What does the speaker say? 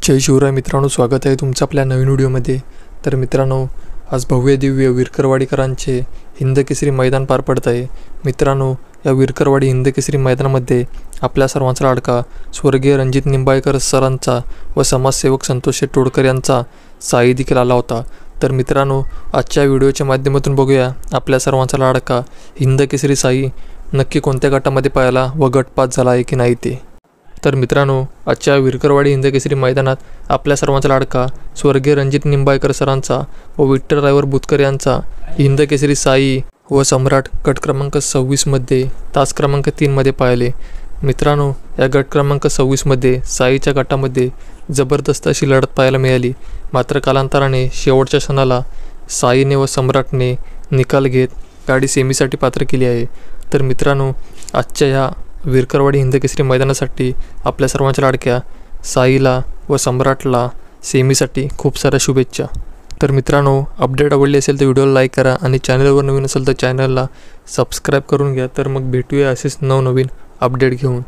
जय शिवराय मित्रांनो, स्वागत आहे तुमचं आपल्या नवीन व्हिडिओमध्ये। तर मित्रांनो, आज भव्य दिव्य विरकरवाडीकरांचे हिंद केसरी मैदान पार पडत आहे। मित्रांनो, या विरकरवाडी हिंद केसरी मैदानामध्ये आपल्या सर्वांचा लाडका स्वर्गीय रणजित निंबाळकर सरांचा व समाजसेवक संतोष तोडकर यांचा साई देखील आला होता। तर मित्रांनो, आजच्या व्हिडिओच्या माध्यमातून बघूया आपल्या सर्वांचा लाडका हिंद केसरी साई नक्की कोणत्या गटामध्ये पाहिला व गटपास झाला आहे की नाही ते। तर मित्रांनो, आजच्या विरकरवाडी हिंद केसरी मैदानात आपल्या सर्वांचा लाडका स्वर्गीय रणजित निंबाळकर सरांचा व विठ्ठल रायवर बुतकर यांचा हिंद केसरी साई व सम्राट गट क्रमांक 26 मध्ये तास क्रमांक 3 मध्ये पाहिले। मित्रांनो, या गट क्रमांक 26 मध्ये साईच्या गटामध्ये जबरदस्त अशी लढत पाहायला मिळाली। मात्र कालांतराने शेवटच्या क्षणाला साईने व सम्राटने निकाल घेत गाडी सेमीसाठी पात्र केली आहे। तर मित्रांनो, आजच्या ह्या विरकरवाडी हिंद केसरी मैदानासाठी आपल्या सर्वांच्या लाडक्या साईला व सम्राटला सेमीसाठी खूप साऱ्या शुभेच्छा। तर मित्रांनो, अपडेट आवडली असेल तर व्हिडिओला लाईक करा आणि चॅनलवर नवीन असेल तर चॅनलला सबस्क्राईब करून घ्या। तर मग भेटूया असेच नवनवीन अपडेट घेऊन।